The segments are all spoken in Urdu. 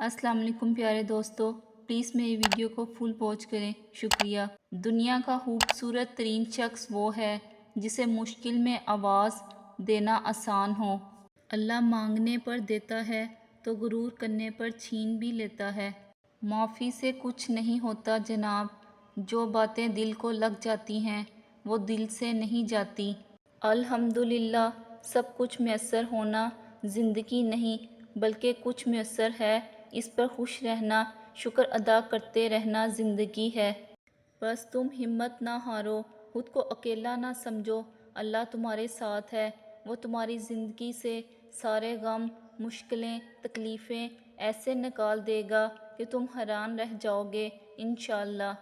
السلام علیکم پیارے دوستو، پلیز میری ویڈیو کو فل واچ کریں، شکریہ۔ دنیا کا خوبصورت ترین شخص وہ ہے جسے مشکل میں آواز دینا آسان ہو۔ اللہ مانگنے پر دیتا ہے تو غرور کرنے پر چھین بھی لیتا ہے۔ معافی سے کچھ نہیں ہوتا جناب، جو باتیں دل کو لگ جاتی ہیں وہ دل سے نہیں جاتی۔ الحمدللہ، سب کچھ میسر ہونا زندگی نہیں بلکہ کچھ میسر ہے، اس پر خوش رہنا، شکر ادا کرتے رہنا زندگی ہے۔ بس تم ہمت نہ ہارو، خود کو اکیلا نہ سمجھو، اللہ تمہارے ساتھ ہے۔ وہ تمہاری زندگی سے سارے غم، مشکلیں، تکلیفیں ایسے نکال دے گا کہ تم حیران رہ جاؤ گے انشاءاللہ۔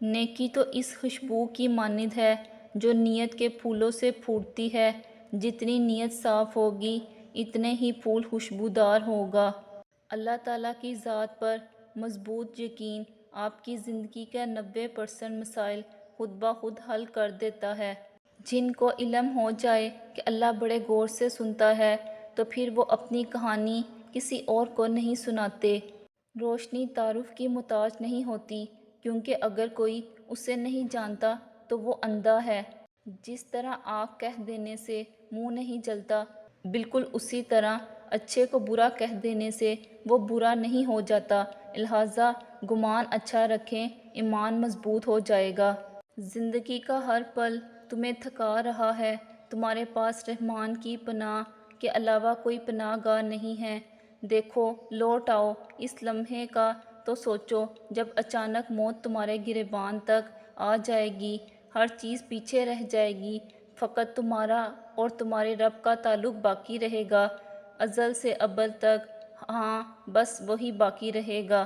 نیکی تو اس خوشبو کی مانند ہے جو نیت کے پھولوں سے پھوٹتی ہے۔ جتنی نیت صاف ہوگی اتنے ہی پھول خوشبودار ہوگا۔ اللہ تعالیٰ کی ذات پر مضبوط یقین آپ کی زندگی کا 90% مسائل خود بخود حل کر دیتا ہے۔ جن کو علم ہو جائے کہ اللہ بڑے غور سے سنتا ہے تو پھر وہ اپنی کہانی کسی اور کو نہیں سناتے۔ روشنی تعارف کی محتاج نہیں ہوتی، کیونکہ اگر کوئی اسے نہیں جانتا تو وہ اندھا ہے۔ جس طرح آنکھ کہہ دینے سے منہ نہیں جلتا، بالکل اسی طرح اچھے کو برا کہہ دینے سے وہ برا نہیں ہو جاتا۔ لہٰذا گمان اچھا رکھیں، ایمان مضبوط ہو جائے گا۔ زندگی کا ہر پل تمہیں تھکا رہا ہے، تمہارے پاس رحمان کی پناہ کے علاوہ کوئی پناہ گاہ نہیں ہے۔ دیکھو، لوٹ آؤ اس لمحے کا تو سوچو جب اچانک موت تمہارے گریباں تک آ جائے گی، ہر چیز پیچھے رہ جائے گی، فقط تمہارا اور تمہارے رب کا تعلق باقی رہے گا، ازل سے ابد تک، ہاں بس وہی باقی رہے گا۔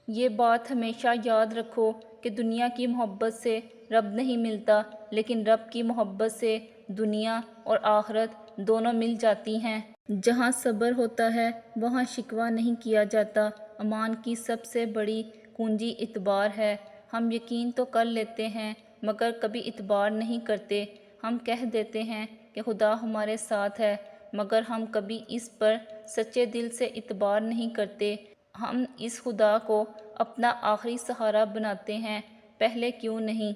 یہ بات ہمیشہ یاد رکھو کہ دنیا کی محبت سے رب نہیں ملتا، لیکن رب کی محبت سے دنیا اور آخرت دونوں مل جاتی ہیں۔ جہاں صبر ہوتا ہے وہاں شکوہ نہیں کیا جاتا۔ امان کی سب سے بڑی کنجی اعتبار ہے۔ ہم یقین تو کر لیتے ہیں مگر کبھی اعتبار نہیں کرتے۔ ہم کہہ دیتے ہیں کہ خدا ہمارے ساتھ ہے، مگر ہم کبھی اس پر سچے دل سے اعتبار نہیں کرتے۔ ہم اس خدا کو اپنا آخری سہارا بناتے ہیں، پہلے کیوں نہیں؟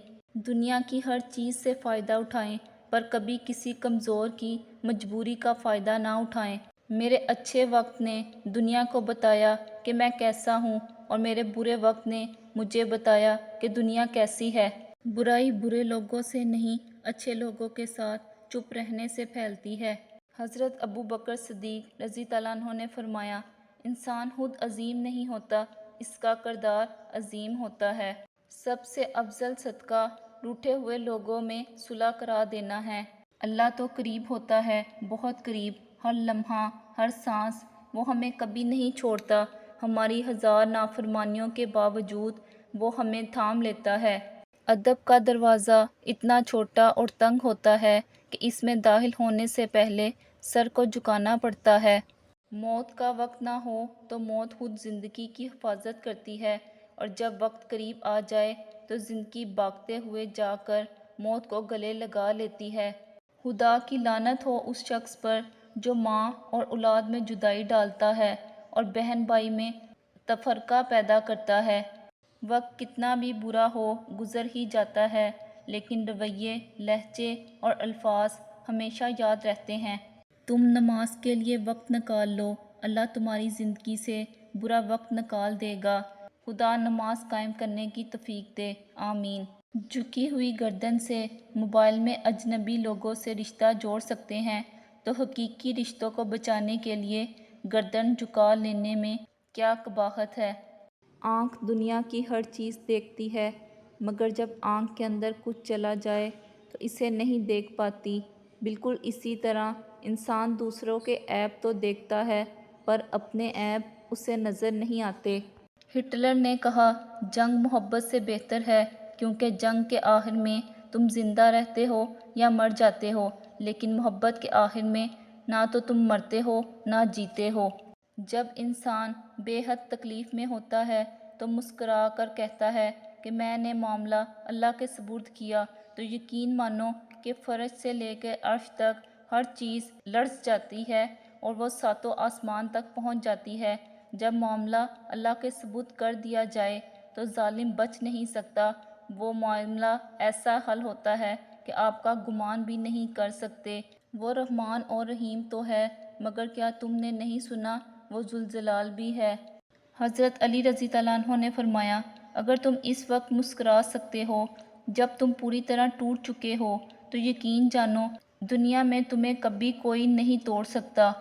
دنیا کی ہر چیز سے فائدہ اٹھائیں، پر کبھی کسی کمزور کی مجبوری کا فائدہ نہ اٹھائیں۔ میرے اچھے وقت نے دنیا کو بتایا کہ میں کیسا ہوں، اور میرے برے وقت نے مجھے بتایا کہ دنیا کیسی ہے۔ برائی برے لوگوں سے نہیں، اچھے لوگوں کے ساتھ چپ رہنے سے پھیلتی ہے۔ حضرت ابو بکر صدیق رضی اللہ عنہ نے فرمایا، انسان خود عظیم نہیں ہوتا، اس کا کردار عظیم ہوتا ہے۔ سب سے افضل صدقہ روٹھے ہوئے لوگوں میں صلح کرا دینا ہے۔ اللہ تو قریب ہوتا ہے، بہت قریب، ہر لمحہ، ہر سانس۔ وہ ہمیں کبھی نہیں چھوڑتا، ہماری ہزار نافرمانیوں کے باوجود وہ ہمیں تھام لیتا ہے۔ ادب کا دروازہ اتنا چھوٹا اور تنگ ہوتا ہے کہ اس میں داخل ہونے سے پہلے سر کو جھکانا پڑتا ہے۔ موت کا وقت نہ ہو تو موت خود زندگی کی حفاظت کرتی ہے، اور جب وقت قریب آ جائے تو زندگی بھاگتے ہوئے جا کر موت کو گلے لگا لیتی ہے۔ خدا کی لعنت ہو اس شخص پر جو ماں اور اولاد میں جدائی ڈالتا ہے اور بہن بھائی میں تفرقہ پیدا کرتا ہے۔ وقت کتنا بھی برا ہو گزر ہی جاتا ہے، لیکن رویے، لہجے اور الفاظ ہمیشہ یاد رہتے ہیں۔ تم نماز کے لیے وقت نکال لو، اللہ تمہاری زندگی سے برا وقت نکال دے گا۔ خدا نماز قائم کرنے کی توفیق دے، آمین۔ جھکی ہوئی گردن سے موبائل میں اجنبی لوگوں سے رشتہ جوڑ سکتے ہیں تو حقیقی رشتوں کو بچانے کے لیے گردن جھکا لینے میں کیا قباحت ہے؟ آنکھ دنیا کی ہر چیز دیکھتی ہے، مگر جب آنکھ کے اندر کچھ چلا جائے تو اسے نہیں دیکھ پاتی۔ بالکل اسی طرح انسان دوسروں کے عیب تو دیکھتا ہے پر اپنے عیب اسے نظر نہیں آتے۔ ہٹلر نے کہا، جنگ محبت سے بہتر ہے، کیونکہ جنگ کے آخر میں تم زندہ رہتے ہو یا مر جاتے ہو، لیکن محبت کے آخر میں نہ تو تم مرتے ہو نہ جیتے ہو۔ جب انسان بے حد تکلیف میں ہوتا ہے تو مسکرا کر کہتا ہے کہ میں نے معاملہ اللہ کے سپرد کیا، تو یقین مانو کہ فرش سے لے کر عرش تک ہر چیز لرز جاتی ہے اور وہ ساتوں آسمان تک پہنچ جاتی ہے۔ جب معاملہ اللہ کے سپرد کر دیا جائے تو ظالم بچ نہیں سکتا۔ وہ معاملہ ایسا حل ہوتا ہے کہ آپ کا گمان بھی نہیں کر سکتے۔ وہ رحمان اور رحیم تو ہے، مگر کیا تم نے نہیں سنا وہ ذوالجلال بھی ہے۔ حضرت علی رضی اللہ عنہ نے فرمایا، اگر تم اس وقت مسکرا سکتے ہو جب تم پوری طرح ٹوٹ چکے ہو تو یقین جانو دنیا میں تمہیں کبھی کوئی نہیں توڑ سکتا۔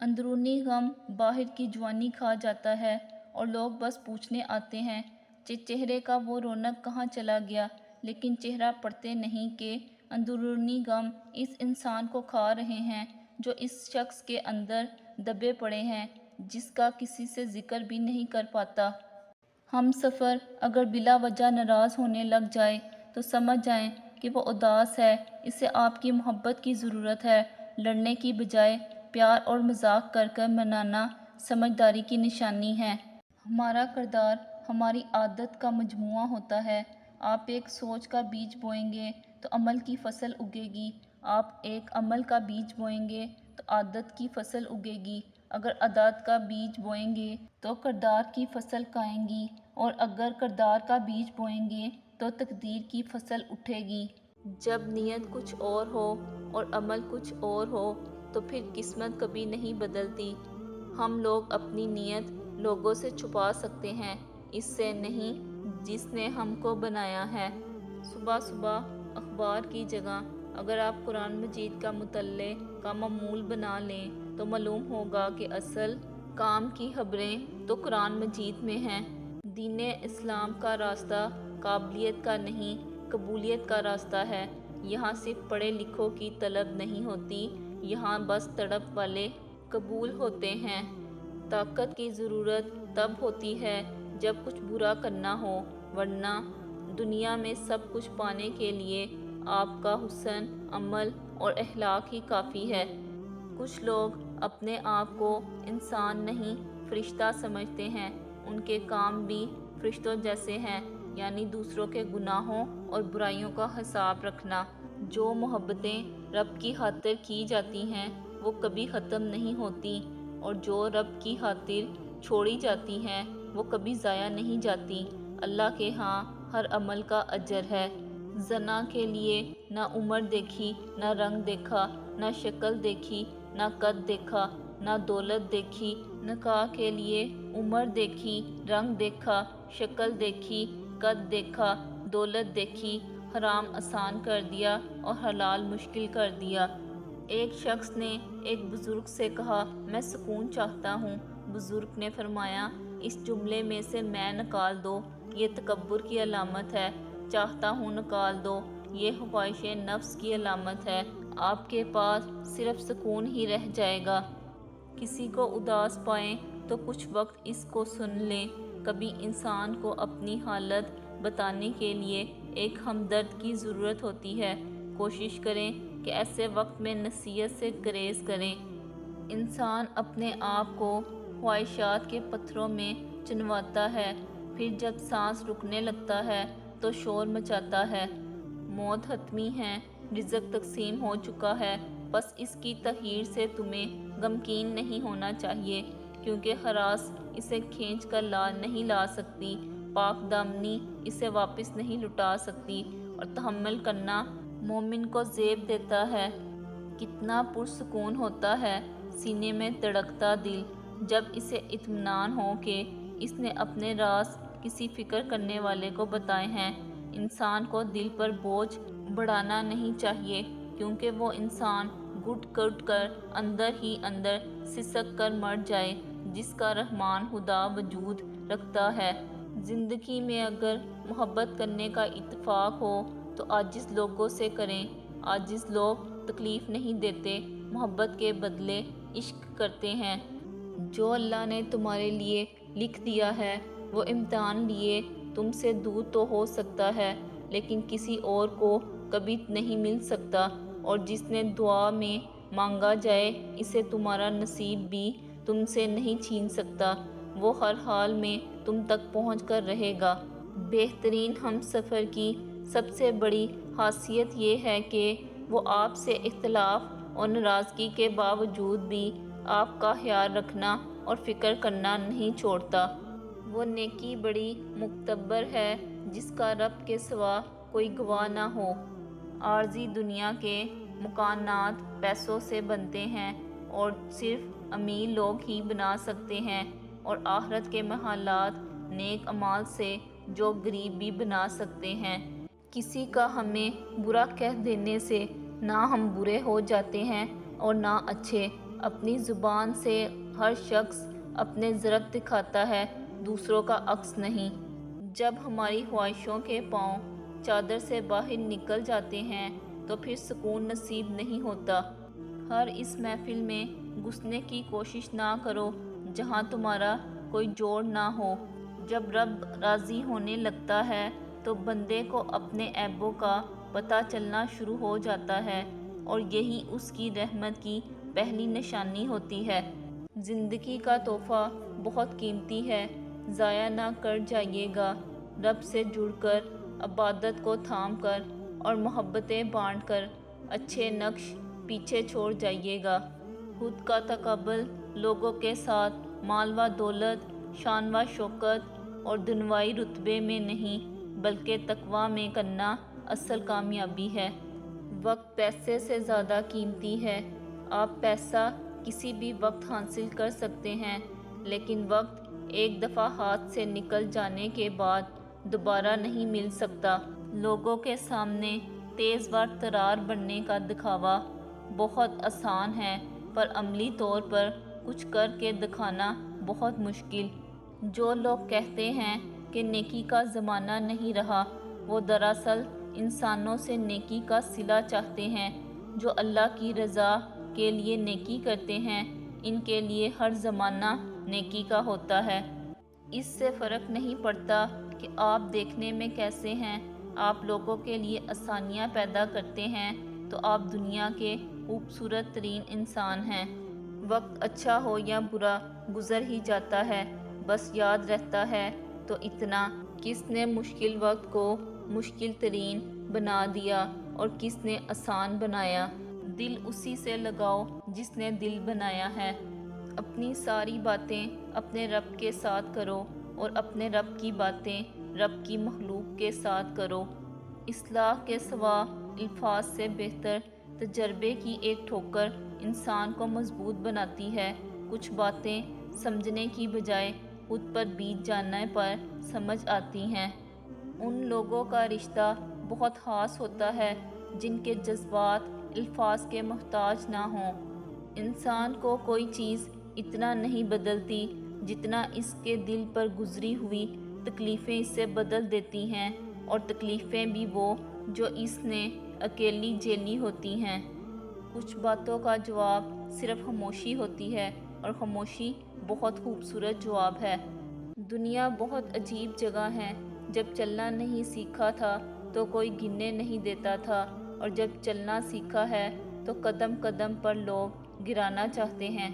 اندرونی غم باہر کی جوانی کھا جاتا ہے اور لوگ بس پوچھنے آتے ہیں چہرے کا وہ رونق کہاں چلا گیا، لیکن چہرہ پڑھتے نہیں کہ اندرونی غم اس انسان کو کھا رہے ہیں جو اس شخص کے اندر دبے پڑے ہیں، جس کا کسی سے ذکر بھی نہیں کر پاتا۔ ہم سفر اگر بلا وجہ ناراض ہونے لگ جائے تو سمجھ جائیں کہ وہ اداس ہے، اسے آپ کی محبت کی ضرورت ہے۔ لڑنے کی بجائے پیار اور مذاق کر کر منانا سمجھداری کی نشانی ہے۔ ہمارا کردار ہماری عادت کا مجموعہ ہوتا ہے۔ آپ ایک سوچ کا بیج بوئیں گے تو عمل کی فصل اگے گی، آپ ایک عمل کا بیج بوئیں گے تو عادت کی فصل اگے گی، اگر عادت کا بیج بوئیں گے تو کردار کی فصل کھائیں گی، اور اگر کردار کا بیج بوئیں گے تو تقدیر کی فصل اٹھے گی۔ جب نیت کچھ اور ہو اور عمل کچھ اور ہو تو پھر قسمت کبھی نہیں بدلتی۔ ہم لوگ اپنی نیت لوگوں سے چھپا سکتے ہیں، اس سے نہیں جس نے ہم کو بنایا ہے۔ صبح صبح اخبار کی جگہ اگر آپ قرآن مجید کا مطالعے کا معمول بنا لیں تو معلوم ہوگا کہ اصل کام کی خبریں تو قرآن مجید میں ہیں۔ دین اسلام کا راستہ قابلیت کا نہیں، قبولیت کا راستہ ہے۔ یہاں صرف پڑھے لکھوں کی طلب نہیں ہوتی، یہاں بس تڑپ والے قبول ہوتے ہیں۔ طاقت کی ضرورت تب ہوتی ہے جب کچھ برا کرنا ہو، ورنہ دنیا میں سب کچھ پانے کے لیے آپ کا حسن عمل اور اخلاق ہی کافی ہے۔ کچھ لوگ اپنے آپ کو انسان نہیں فرشتہ سمجھتے ہیں، ان کے کام بھی فرشتوں جیسے ہیں، یعنی دوسروں کے گناہوں اور برائیوں کا حساب رکھنا۔ جو محبتیں رب کی خاطر کی جاتی ہیں وہ کبھی ختم نہیں ہوتی، اور جو رب کی خاطر چھوڑی جاتی ہیں وہ کبھی ضائع نہیں جاتی۔ اللہ کے ہاں ہر عمل کا اجر ہے۔ زنا کے لیے نہ عمر دیکھی، نہ رنگ دیکھا، نہ شکل دیکھی، نہ قد دیکھا، نہ دولت دیکھی۔ نکاح کے لیے عمر دیکھی، رنگ دیکھا، شکل دیکھی، قد دیکھا، دولت دیکھی۔ حرام آسان کر دیا اور حلال مشکل کر دیا۔ ایک شخص نے ایک بزرگ سے کہا، میں سکون چاہتا ہوں۔ بزرگ نے فرمایا، اس جملے میں سے میں نکال دو، یہ تکبر کی علامت ہے۔ چاہتا ہوں نکال دو، یہ خواہش نفس کی علامت ہے۔ آپ کے پاس صرف سکون ہی رہ جائے گا۔ کسی کو اداس پائیں تو کچھ وقت اس کو سن لیں۔ کبھی انسان کو اپنی حالت بتانے کے لیے ایک ہمدرد کی ضرورت ہوتی ہے۔ کوشش کریں کہ ایسے وقت میں نصیحت سے گریز کریں۔ انسان اپنے آپ کو خواہشات کے پتھروں میں چنواتا ہے، پھر جب سانس رکنے لگتا ہے تو شور مچاتا ہے۔ موت حتمی ہے، رزق تقسیم ہو چکا ہے، بس اس کی تاخیر سے تمہیں غمگین نہیں ہونا چاہیے، کیونکہ ہراس اسے کھینچ کر نہیں لا سکتی، پاک دامنی اسے واپس نہیں لٹا سکتی، اور تحمل کرنا مومن کو زیب دیتا ہے۔ کتنا پرسکون ہوتا ہے سینے میں دھڑکتا دل، جب اسے اطمینان ہو کہ اس نے اپنے راز کسی فکر کرنے والے کو بتائے ہیں۔ انسان کو دل پر بوجھ بڑھانا نہیں چاہیے، کیونکہ وہ انسان گھٹ گھٹ کر اندر ہی اندر سسک کر مر جائے جس کا رحمان خدا وجود رکھتا ہے۔ زندگی میں اگر محبت کرنے کا اتفاق ہو تو عاجز لوگوں سے کریں۔ عاجز لوگ تکلیف نہیں دیتے، محبت کے بدلے عشق کرتے ہیں۔ جو اللہ نے تمہارے لیے لکھ دیا ہے وہ امتحان لیے تم سے دور تو ہو سکتا ہے، لیکن کسی اور کو کبھی نہیں مل سکتا، اور جس نے دعا میں مانگا جائے اسے تمہارا نصیب بھی تم سے نہیں چھین سکتا، وہ ہر حال میں تم تک پہنچ کر رہے گا۔ بہترین ہم سفر کی سب سے بڑی خاصیت یہ ہے کہ وہ آپ سے اختلاف اور ناراضگی کے باوجود بھی آپ کا خیال رکھنا اور فکر کرنا نہیں چھوڑتا۔ وہ نیکی بڑی معتبر ہے جس کا رب کے سوا کوئی گواہ نہ ہو۔ عارضی دنیا کے مکانات پیسوں سے بنتے ہیں اور صرف امیر لوگ ہی بنا سکتے ہیں، اور آخرت کے محلات نیک اعمال سے جو غریب بھی بنا سکتے ہیں۔ کسی کا ہمیں برا کہہ دینے سے نہ ہم برے ہو جاتے ہیں اور نہ اچھے۔ اپنی زبان سے ہر شخص اپنے ضرب دکھاتا ہے، دوسروں کا عکس نہیں۔ جب ہماری خواہشوں کے پاؤں چادر سے باہر نکل جاتے ہیں تو پھر سکون نصیب نہیں ہوتا۔ ہر اس محفل میں گھسنے کی کوشش نہ کرو جہاں تمہارا کوئی جوڑ نہ ہو۔ جب رب راضی ہونے لگتا ہے تو بندے کو اپنے عیبوں کا پتہ چلنا شروع ہو جاتا ہے، اور یہی اس کی رحمت کی پہلی نشانی ہوتی ہے۔ زندگی کا تحفہ بہت قیمتی ہے، ضائع نہ کر جائیے گا۔ رب سے جڑ کر، عبادت کو تھام کر اور محبتیں بانٹ کر اچھے نقش پیچھے چھوڑ جائیے گا۔ خود کا تقابل لوگوں کے ساتھ مال و دولت، شان و شوکت اور دنیاوی رتبے میں نہیں بلکہ تقویٰ میں کرنا اصل کامیابی ہے۔ وقت پیسے سے زیادہ قیمتی ہے۔ آپ پیسہ کسی بھی وقت حاصل کر سکتے ہیں، لیکن وقت ایک دفعہ ہاتھ سے نکل جانے کے بعد دوبارہ نہیں مل سکتا۔ لوگوں کے سامنے تیز و ترار بننے کا دکھاوا بہت آسان ہے، پر عملی طور پر کچھ کر کے دکھانا بہت مشکل۔ جو لوگ کہتے ہیں کہ نیکی کا زمانہ نہیں رہا، وہ دراصل انسانوں سے نیکی کا صلہ چاہتے ہیں۔ جو اللہ کی رضا کے لیے نیکی کرتے ہیں، ان کے لیے ہر زمانہ نیکی کا ہوتا ہے۔ اس سے فرق نہیں پڑتا کہ آپ دیکھنے میں کیسے ہیں۔ آپ لوگوں کے لیے آسانیاں پیدا کرتے ہیں تو آپ دنیا کے خوبصورت ترین انسان ہیں۔ وقت اچھا ہو یا برا گزر ہی جاتا ہے، بس یاد رہتا ہے تو اتنا: کس نے مشکل وقت کو مشکل ترین بنا دیا اور کس نے آسان بنایا۔ دل اسی سے لگاؤ جس نے دل بنایا ہے۔ اپنی ساری باتیں اپنے رب کے ساتھ کرو اور اپنے رب کی باتیں رب کی مخلوق کے ساتھ کرو۔ اصلاح کے سوا الفاظ سے بہتر تجربے کی ایک ٹھوکر انسان کو مضبوط بناتی ہے۔ کچھ باتیں سمجھنے کی بجائے خود پر بیت جانے پر سمجھ آتی ہیں۔ ان لوگوں کا رشتہ بہت خاص ہوتا ہے جن کے جذبات الفاظ کے محتاج نہ ہوں۔ انسان کو کوئی چیز اتنا نہیں بدلتی جتنا اس کے دل پر گزری ہوئی تکلیفیں اسے بدل دیتی ہیں، اور تکلیفیں بھی وہ جو اس نے اکیلی جھیلی ہوتی ہیں۔ کچھ باتوں کا جواب صرف خاموشی ہوتی ہے، اور خاموشی بہت خوبصورت جواب ہے۔ دنیا بہت عجیب جگہ ہے۔ جب چلنا نہیں سیکھا تھا تو کوئی گرنے نہیں دیتا تھا، اور جب چلنا سیکھا ہے تو قدم قدم پر لوگ گرانا چاہتے ہیں۔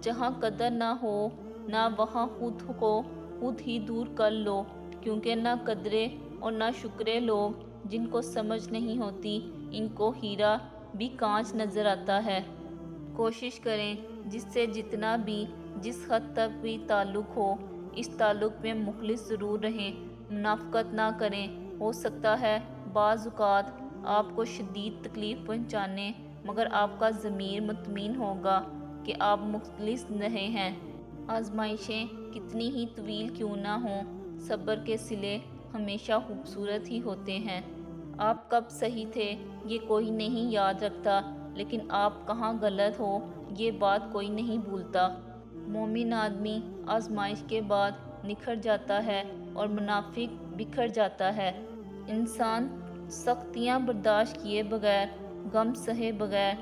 جہاں قدر نہ ہو نہ وہاں خود کو خود ہی دور کر لو، کیونکہ نہ قدرے اور نہ شکرے لوگ جن کو سمجھ نہیں ہوتی، ان کو ہیرا بھی کانچ نظر آتا ہے۔ کوشش کریں جس سے جتنا بھی جس حد تک بھی تعلق ہو، اس تعلق میں مخلص ضرور رہیں، منافقت نہ کریں۔ ہو سکتا ہے بعض اوقات آپ کو شدید تکلیف پہنچانے، مگر آپ کا ضمیر مطمئن ہوگا کہ آپ مخلص رہے ہیں۔ آزمائشیں کتنی ہی طویل کیوں نہ ہوں، صبر کے صلے ہمیشہ خوبصورت ہی ہوتے ہیں۔ آپ کب صحیح تھے یہ کوئی نہیں یاد رکھتا، لیکن آپ کہاں غلط ہو یہ بات کوئی نہیں بھولتا۔ مومن آدمی آزمائش کے بعد نکھر جاتا ہے اور منافق بکھر جاتا ہے۔ انسان سختیاں برداشت کیے بغیر، غم سہے بغیر،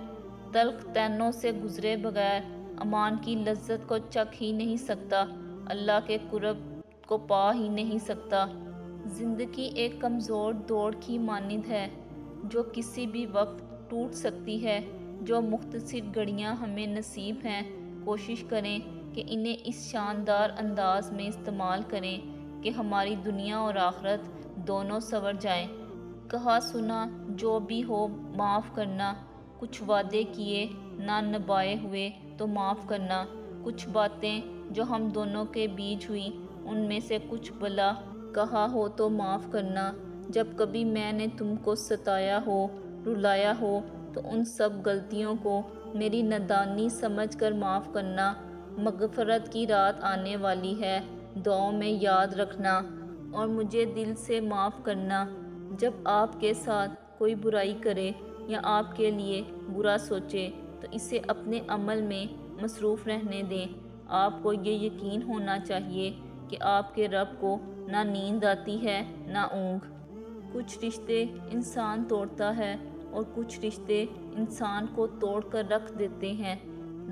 تلخ طعنوں سے گزرے بغیر امان کی لذت کو چکھ ہی نہیں سکتا، اللہ کے قرب کو پا ہی نہیں سکتا۔ زندگی ایک کمزور دوڑ کی مانند ہے جو کسی بھی وقت ٹوٹ سکتی ہے۔ جو مختصر گھڑیاں ہمیں نصیب ہیں، کوشش کریں کہ انہیں اس شاندار انداز میں استعمال کریں کہ ہماری دنیا اور آخرت دونوں سنور جائیں۔ کہا سنا جو بھی ہو معاف کرنا، کچھ وعدے کیے نہ نبھائے ہوئے تو معاف کرنا، کچھ باتیں جو ہم دونوں کے بیچ ہوئی ان میں سے کچھ بلا کہا ہو تو معاف کرنا۔ جب کبھی میں نے تم کو ستایا ہو، رلایا ہو تو ان سب غلطیوں کو میری نادانی سمجھ کر معاف کرنا۔ مغفرت کی رات آنے والی ہے، دعاؤں میں یاد رکھنا اور مجھے دل سے معاف کرنا۔ جب آپ کے ساتھ کوئی برائی کرے یا آپ کے لیے برا سوچے تو اسے اپنے عمل میں مصروف رہنے دیں۔ آپ کو یہ یقین ہونا چاہیے کہ آپ کے رب کو نہ نیند آتی ہے نہ اونگ۔ کچھ رشتے انسان توڑتا ہے اور کچھ رشتے انسان کو توڑ کر رکھ دیتے ہیں۔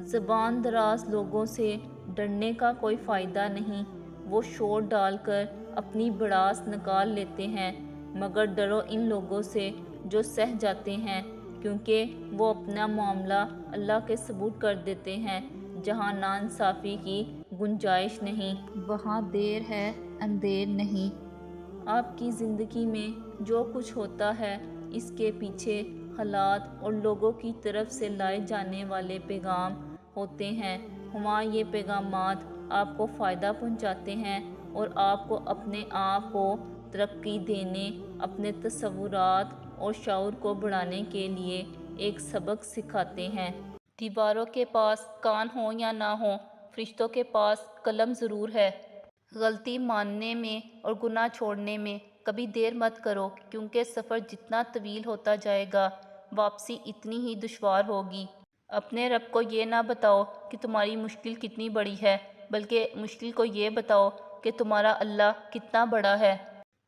زبان دراز لوگوں سے ڈرنے کا کوئی فائدہ نہیں، وہ شور ڈال کر اپنی بڑاس نکال لیتے ہیں، مگر ڈرو ان لوگوں سے جو سہ جاتے ہیں، کیونکہ وہ اپنا معاملہ اللہ کے سپرد کر دیتے ہیں۔ جہاں ناانصافی کی گنجائش نہیں، وہاں دیر ہے اندھیر نہیں۔ آپ کی زندگی میں جو کچھ ہوتا ہے اس کے پیچھے حالات اور لوگوں کی طرف سے لائے جانے والے پیغام ہوتے ہیں۔ ہمارے یہ پیغامات آپ کو فائدہ پہنچاتے ہیں اور آپ کو اپنے آپ کو ترقی دینے، اپنے تصورات اور شعور کو بڑھانے کے لیے ایک سبق سکھاتے ہیں۔ دیواروں کے پاس کان ہوں یا نہ ہوں، فرشتوں کے پاس قلم ضرور ہے۔ غلطی ماننے میں اور گناہ چھوڑنے میں کبھی دیر مت کرو، کیونکہ سفر جتنا طویل ہوتا جائے گا، واپسی اتنی ہی دشوار ہوگی۔ اپنے رب کو یہ نہ بتاؤ کہ تمہاری مشکل کتنی بڑی ہے، بلکہ مشکل کو یہ بتاؤ کہ تمہارا اللہ کتنا بڑا ہے۔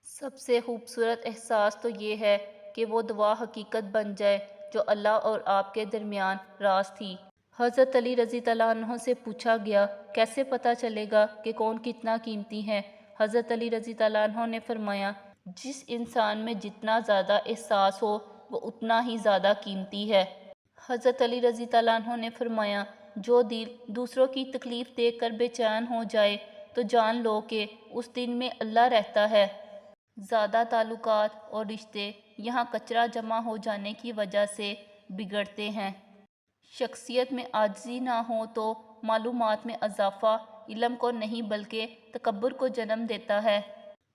سب سے خوبصورت احساس تو یہ ہے کہ وہ دعا حقیقت بن جائے جو اللہ اور آپ کے درمیان راز تھی۔ حضرت علی رضی اللہ عنہ سے پوچھا گیا، کیسے پتہ چلے گا کہ کون کتنا قیمتی ہے؟ حضرت علی رضی اللہ عنہ نے فرمایا، جس انسان میں جتنا زیادہ احساس ہو وہ اتنا ہی زیادہ قیمتی ہے۔ حضرت علی رضی اللہ عنہ نے فرمایا، جو دل دوسروں کی تکلیف دیکھ کر بے چین ہو جائے تو جان لو کہ اس دل میں اللہ رہتا ہے۔ زیادہ تعلقات اور رشتے یہاں کچرا جمع ہو جانے کی وجہ سے بگڑتے ہیں۔ شخصیت میں عاجزی نہ ہو تو معلومات میں اضافہ علم کو نہیں بلکہ تکبر کو جنم دیتا ہے۔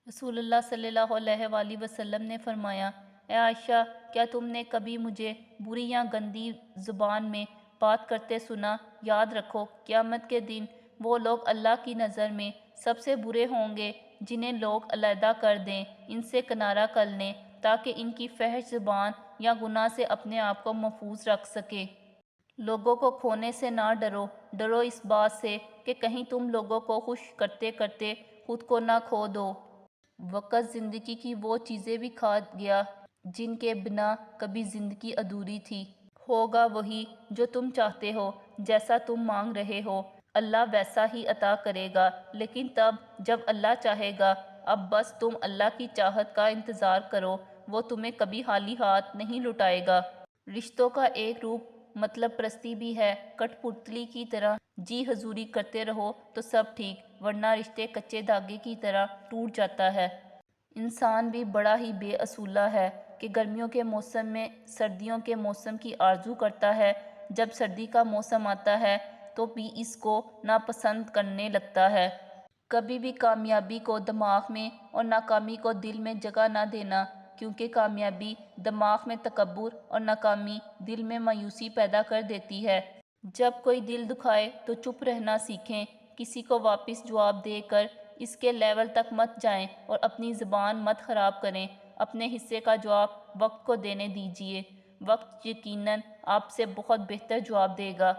رسول اللہ صلی اللہ علیہ وآلہ وسلم نے فرمایا، اے عائشہ، کیا تم نے کبھی مجھے بری یا گندی زبان میں بات کرتے سنا؟ یاد رکھو، قیامت کے دن وہ لوگ اللہ کی نظر میں سب سے برے ہوں گے جنہیں لوگ علیحدہ کر دیں، ان سے کنارہ کر لیں تاکہ ان کی فحش زبان یا گناہ سے اپنے آپ کو محفوظ رکھ سکیں۔ لوگوں کو کھونے سے نہ ڈرو، ڈرو اس بات سے کہ کہیں تم لوگوں کو خوش کرتے کرتے خود کو نہ کھو دو۔ وقت زندگی کی وہ چیزیں بھی کھا گیا جن کے بنا کبھی زندگی ادھوری تھی۔ ہوگا وہی جو تم چاہتے ہو، جیسا تم مانگ رہے ہو، اللہ ویسا ہی عطا کرے گا، لیکن تب جب اللہ چاہے گا۔ اب بس تم اللہ کی چاہت کا انتظار کرو، وہ تمہیں کبھی خالی ہاتھ نہیں لوٹائے گا۔ رشتوں کا ایک روپ مطلب پرستی بھی ہے۔ کٹ پتلی کی طرح جی حضوری کرتے رہو تو سب ٹھیک، ورنہ رشتے کچے دھاگے کی طرح ٹوٹ جاتا ہے۔ انسان بھی بڑا ہی بے اصولہ ہے کہ گرمیوں کے موسم میں سردیوں کے موسم کی آرزو کرتا ہے، جب سردی کا موسم آتا ہے تو بھی اس کو ناپسند کرنے لگتا ہے۔ کبھی بھی کامیابی کو دماغ میں اور ناکامی کو دل میں جگہ نہ دینا، کیونکہ کامیابی دماغ میں تکبر اور ناکامی دل میں مایوسی پیدا کر دیتی ہے۔ جب کوئی دل دکھائے تو چپ رہنا سیکھیں، کسی کو واپس جواب دے کر اس کے لیول تک مت جائیں اور اپنی زبان مت خراب کریں۔ اپنے حصے کا جواب وقت کو دینے دیجیے، وقت یقیناً آپ سے بہت بہتر جواب دے گا۔